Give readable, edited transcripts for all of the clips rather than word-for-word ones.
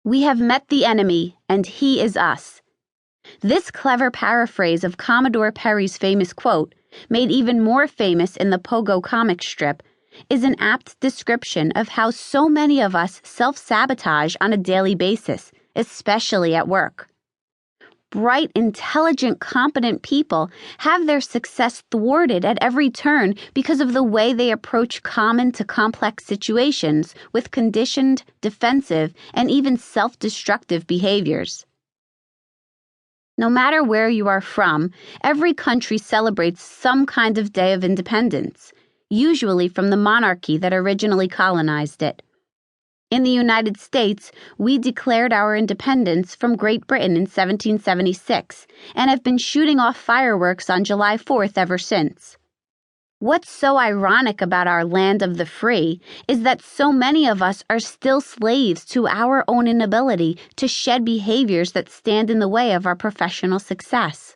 We have met the enemy, and he is us. This clever paraphrase of Commodore Perry's famous quote, made even more famous in the Pogo comic strip, is an apt description of how so many of us self-sabotage on a daily basis, especially at work. Bright, intelligent, competent people have their success thwarted at every turn because of the way they approach common to complex situations with conditioned, defensive, and even self-destructive behaviors. No matter where you are from, every country celebrates some kind of day of independence, usually from the monarchy that originally colonized it. In the United States, we declared our independence from Great Britain in 1776 and have been shooting off fireworks on July 4th ever since. What's so ironic about our land of the free is that so many of us are still slaves to our own inability to shed behaviors that stand in the way of our professional success.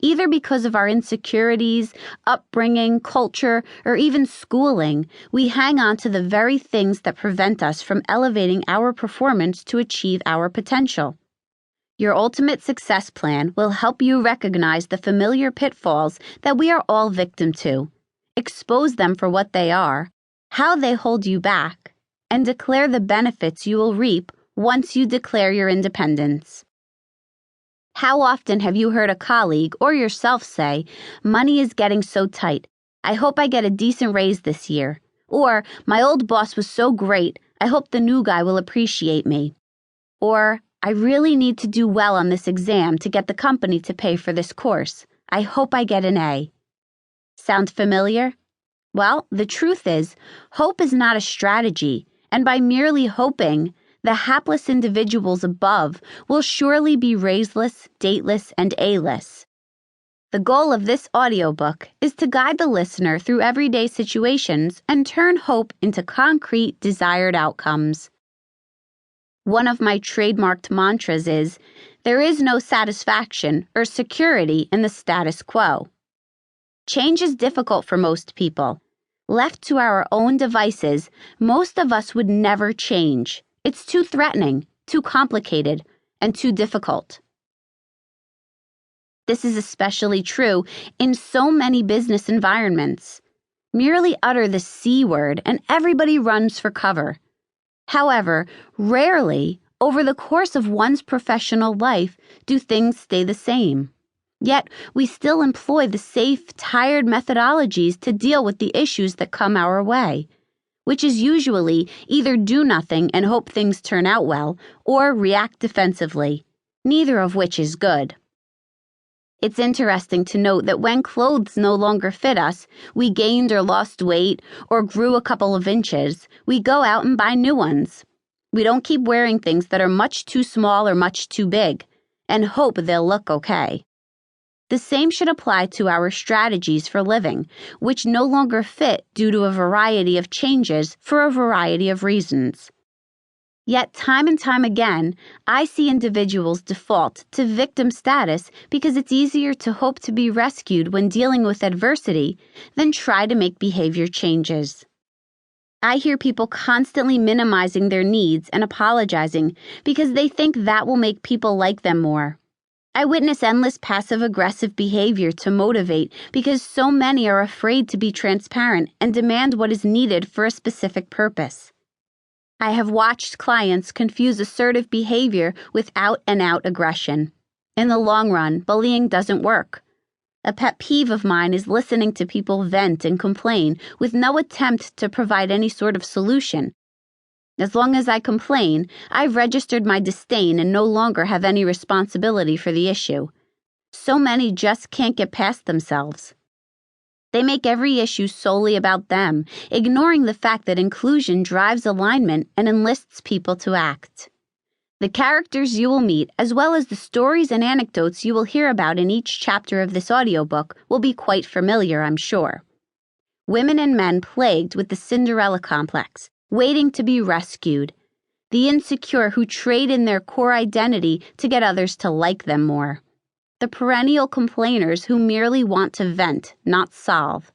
Either because of our insecurities, upbringing, culture, or even schooling, we hang on to the very things that prevent us from elevating our performance to achieve our potential. Your ultimate success plan will help you recognize the familiar pitfalls that we are all victim to, expose them for what they are, how they hold you back, and declare the benefits you will reap once you declare your independence. How often have you heard a colleague or yourself say, "Money is getting so tight. I hope I get a decent raise this year." Or, "My old boss was so great. I hope the new guy will appreciate me." Or, "I really need to do well on this exam to get the company to pay for this course. I hope I get an A." Sound familiar? Well, the truth is, hope is not a strategy, and by merely hoping, the hapless individuals above will surely be raiseless, dateless, and A-less. The goal of this audiobook is to guide the listener through everyday situations and turn hope into concrete, desired outcomes. One of my trademarked mantras is, there is no satisfaction or security in the status quo. Change is difficult for most people. Left to our own devices, most of us would never change. It's too threatening, too complicated, and too difficult. This is especially true in so many business environments. Merely utter the C word and everybody runs for cover. However, rarely, over the course of one's professional life, do things stay the same. Yet, we still employ the safe, tired methodologies to deal with the issues that come our way, which is usually either do nothing and hope things turn out well, or react defensively, neither of which is good. It's interesting to note that when clothes no longer fit us, we gained or lost weight, or grew a couple of inches, we go out and buy new ones. We don't keep wearing things that are much too small or much too big, and hope they'll look okay. The same should apply to our strategies for living, which no longer fit due to a variety of changes for a variety of reasons. Yet time and time again, I see individuals default to victim status because it's easier to hope to be rescued when dealing with adversity than try to make behavior changes. I hear people constantly minimizing their needs and apologizing because they think that will make people like them more. I witness endless passive-aggressive behavior to motivate because so many are afraid to be transparent and demand what is needed for a specific purpose. I have watched clients confuse assertive behavior with out-and-out aggression. In the long run, bullying doesn't work. A pet peeve of mine is listening to people vent and complain with no attempt to provide any sort of solution. As long as I complain, I've registered my disdain and no longer have any responsibility for the issue. So many just can't get past themselves. They make every issue solely about them, ignoring the fact that inclusion drives alignment and enlists people to act. The characters you will meet, as well as the stories and anecdotes you will hear about in each chapter of this audiobook, will be quite familiar, I'm sure. Women and men plagued with the Cinderella complex, waiting to be rescued. The insecure who trade in their core identity to get others to like them more. The perennial complainers who merely want to vent, not solve.